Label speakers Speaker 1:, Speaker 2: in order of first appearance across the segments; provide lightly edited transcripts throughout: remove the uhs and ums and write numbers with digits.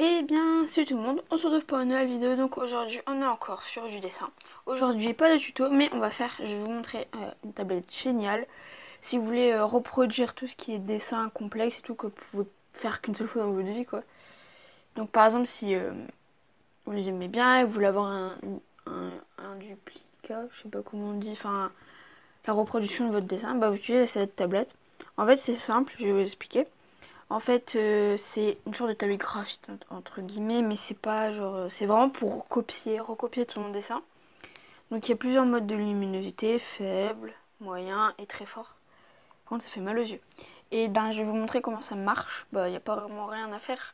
Speaker 1: Eh bien, salut tout le monde, on se retrouve pour une nouvelle vidéo. Donc aujourd'hui, on est encore sur du dessin. Aujourd'hui, pas de tuto, mais on va faire, je vais vous montrer une tablette géniale. Si vous voulez reproduire tout ce qui est dessin complexe et tout, que vous pouvez faire qu'une seule fois dans votre vie, quoi. Donc par exemple, si vous aimez bien et vous voulez avoir un duplicat, je sais pas comment on dit, enfin la reproduction de votre dessin, bah vous utilisez cette tablette. En fait, c'est simple, je vais vous expliquer. En fait, c'est une sorte de tablette graphique entre guillemets, mais c'est pas genre, c'est vraiment pour recopier ton dessin. Donc il y a plusieurs modes de luminosité, faible, moyen et très fort. Par contre, ça fait mal aux yeux. Et ben, je vais vous montrer comment ça marche. Bah, il n'y a pas vraiment rien à faire,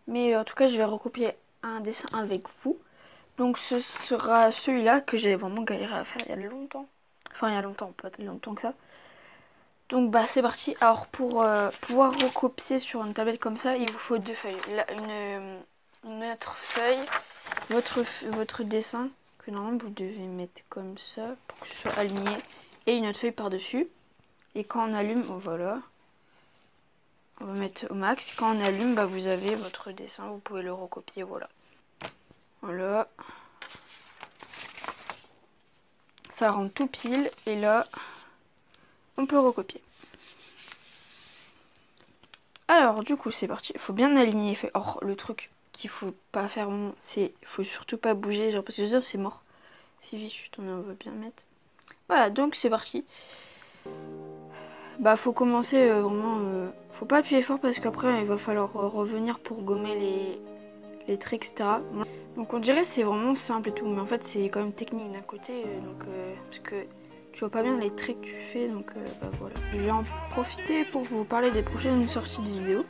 Speaker 1: mais en tout cas, je vais recopier un dessin avec vous. Donc ce sera celui-là que j'ai vraiment galéré à faire il y a longtemps. Enfin, il y a longtemps, pas longtemps que ça. Donc bah c'est parti. Alors pour pouvoir recopier sur une tablette comme ça, il vous faut deux feuilles. Là, une autre feuille, votre dessin, que normalement vous devez mettre comme ça pour que ce soit aligné. Et une autre feuille par-dessus. Et quand on allume, oh, voilà. On va mettre au max. Quand on allume, bah, vous avez votre dessin, vous pouvez le recopier, voilà. Voilà. Ça rentre tout pile et là, on peut recopier. Alors du coup c'est parti, il faut bien aligner. Or le truc qu'il faut pas faire, c'est faut surtout pas bouger, genre parce que c'est mort. Si vite on veut bien mettre. Voilà, donc c'est parti. Bah faut commencer vraiment, faut pas appuyer fort parce qu'après il va falloir revenir pour gommer les traits, etc. Donc on dirait que c'est vraiment simple et tout, mais en fait c'est quand même technique d'un côté, parce que tu vois pas bien les traits que tu fais, donc bah voilà. Je vais en profiter pour vous parler des prochaines sorties de vidéos.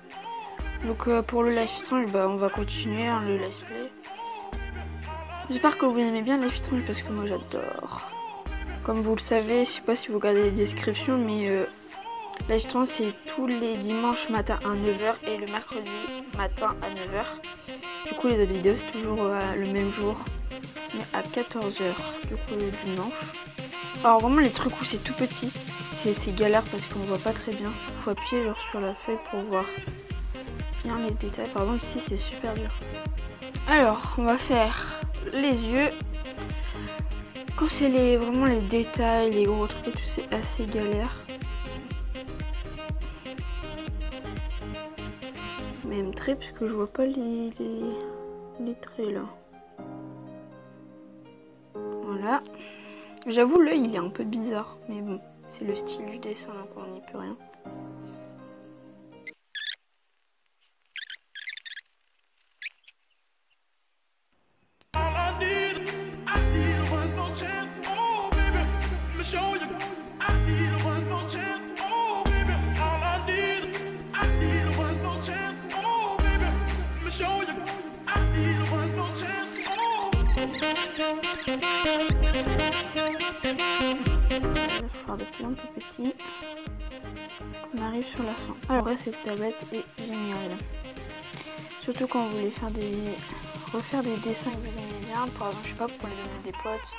Speaker 1: Donc pour le Life is Strange, bah on va continuer le let's play. J'espère que vous aimez bien Life is Strange parce que moi j'adore. Comme vous le savez, je sais pas si vous regardez les descriptions, mais Life is Strange c'est tous les dimanches matin à 9h et le mercredi matin à 9h. Du coup les autres vidéos c'est toujours le même jour, mais à 14h, du coup le dimanche. Alors vraiment les trucs où c'est tout petit, c'est galère parce qu'on voit pas très bien. Faut appuyer genre sur la feuille pour voir bien les détails. Par exemple ici c'est super dur. Alors on va faire les yeux. Quand c'est vraiment les détails, les gros trucs et tout, c'est assez galère. Même traits parce que je vois pas les traits là. Voilà. J'avoue l'œil il est un peu bizarre, mais bon, c'est le style du dessin donc on n'y peut rien. Je vais faire de plus en plus petit. On arrive sur la fin. Alors cette tablette est géniale. Surtout quand vous voulez faire refaire des dessins que vous aimez bien, par exemple je sais pas pour les donner à des potes,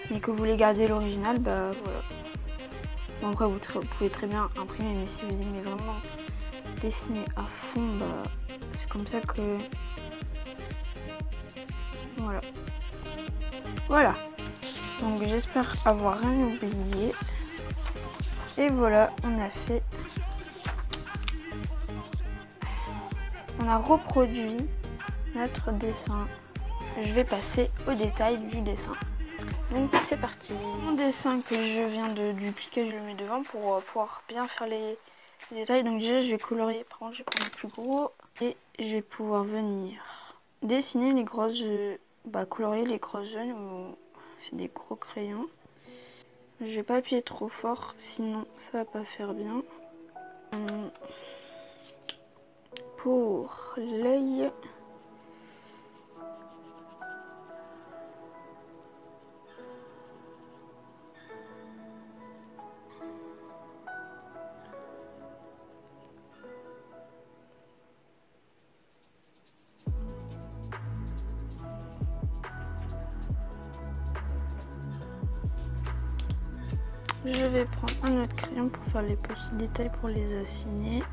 Speaker 1: mais que vous voulez garder l'original, bah voilà. Bon, après vous pouvez très bien imprimer, mais si vous aimez vraiment dessiner à fond, bah c'est comme ça que voilà. Voilà. Donc j'espère avoir rien oublié. Et voilà, on a fait. On a reproduit notre dessin. Je vais passer au détail du dessin. Donc c'est parti. Mon dessin que je viens de dupliquer, je le mets devant pour pouvoir bien faire les détails. Donc déjà je vais colorier. Par contre je vais prendre le plus gros. Et je vais pouvoir venir dessiner les grosses. Colorier les grosses zones où c'est des gros crayons. Je vais pas appuyer trop fort, sinon ça va pas faire bien. Pour l'œil, je vais prendre un autre crayon pour faire les petits détails pour les assigner.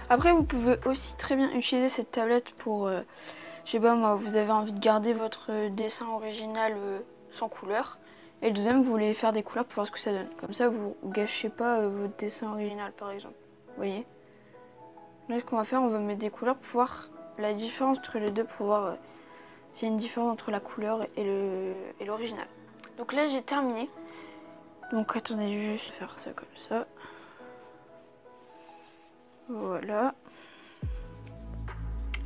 Speaker 1: Après, vous pouvez aussi très bien utiliser cette tablette pour, je sais pas moi, vous avez envie de garder votre dessin original sans couleur. Et le deuxième, vous voulez faire des couleurs pour voir ce que ça donne. Comme ça, vous gâchez pas votre dessin original, par exemple. Vous voyez? Là, ce qu'on va faire, on va mettre des couleurs pour voir la différence entre les deux, pour voir s'il y a une différence entre la couleur et l'original. Donc là, j'ai terminé. Donc attendez, juste faire ça comme ça. Voilà.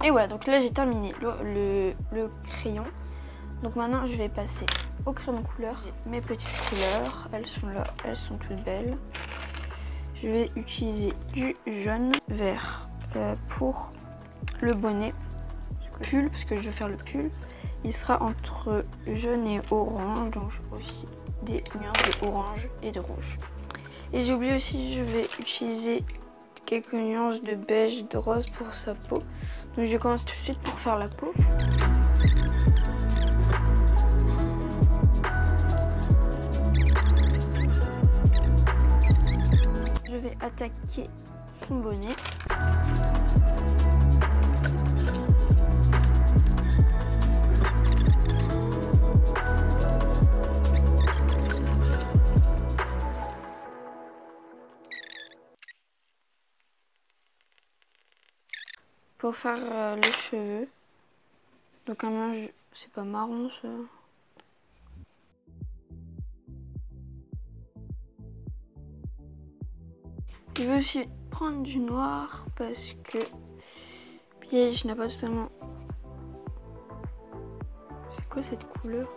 Speaker 1: Et voilà, donc là j'ai terminé le crayon. Donc maintenant je vais passer au crayon couleur. Mes petites couleurs, elles sont là, elles sont toutes belles. Je vais utiliser du jaune vert pour le bonnet. Pull, parce que je vais faire le pull. Il sera entre jaune et orange, donc je vais aussi des nuances de orange et de rouge. Et j'ai oublié aussi, je vais utiliser quelques nuances de beige et de rose pour sa peau. Donc je commence tout de suite pour faire la peau. Je vais attaquer son bonnet. Pour faire les cheveux, donc un mélange, c'est pas marron ça. Je vais aussi prendre du noir parce que Piège n'a pas totalement... C'est quoi cette couleur?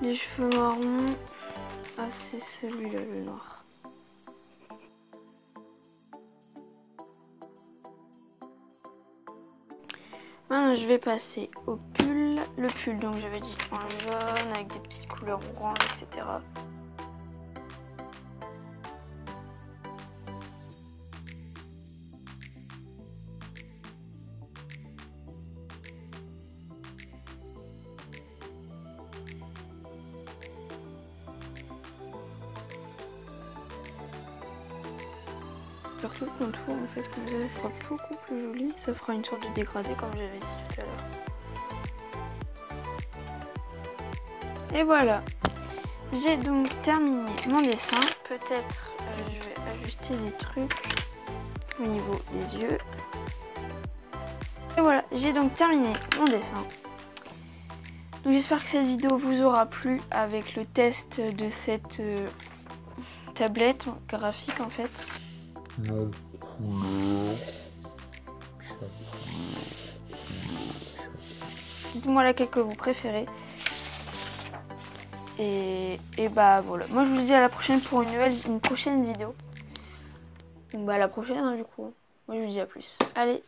Speaker 1: Les cheveux marrons, ah c'est celui-là le noir. Maintenant je vais passer au pull. Le pull, donc j'avais dit en jaune avec des petites couleurs orange, etc. Faire tout le contour en fait, comme ça il sera beaucoup plus joli. Ça fera une sorte de dégradé comme j'avais dit tout à l'heure. Et voilà, j'ai donc terminé mon dessin. Peut-être je vais ajuster des trucs au niveau des yeux. Et voilà, j'ai donc terminé mon dessin. Donc j'espère que cette vidéo vous aura plu avec le test de cette tablette graphique en fait. Dites-moi laquelle que vous préférez. Et bah voilà. Moi je vous dis à la prochaine pour une prochaine vidéo. Donc bah à la prochaine hein, du coup. Moi je vous dis à plus. Allez.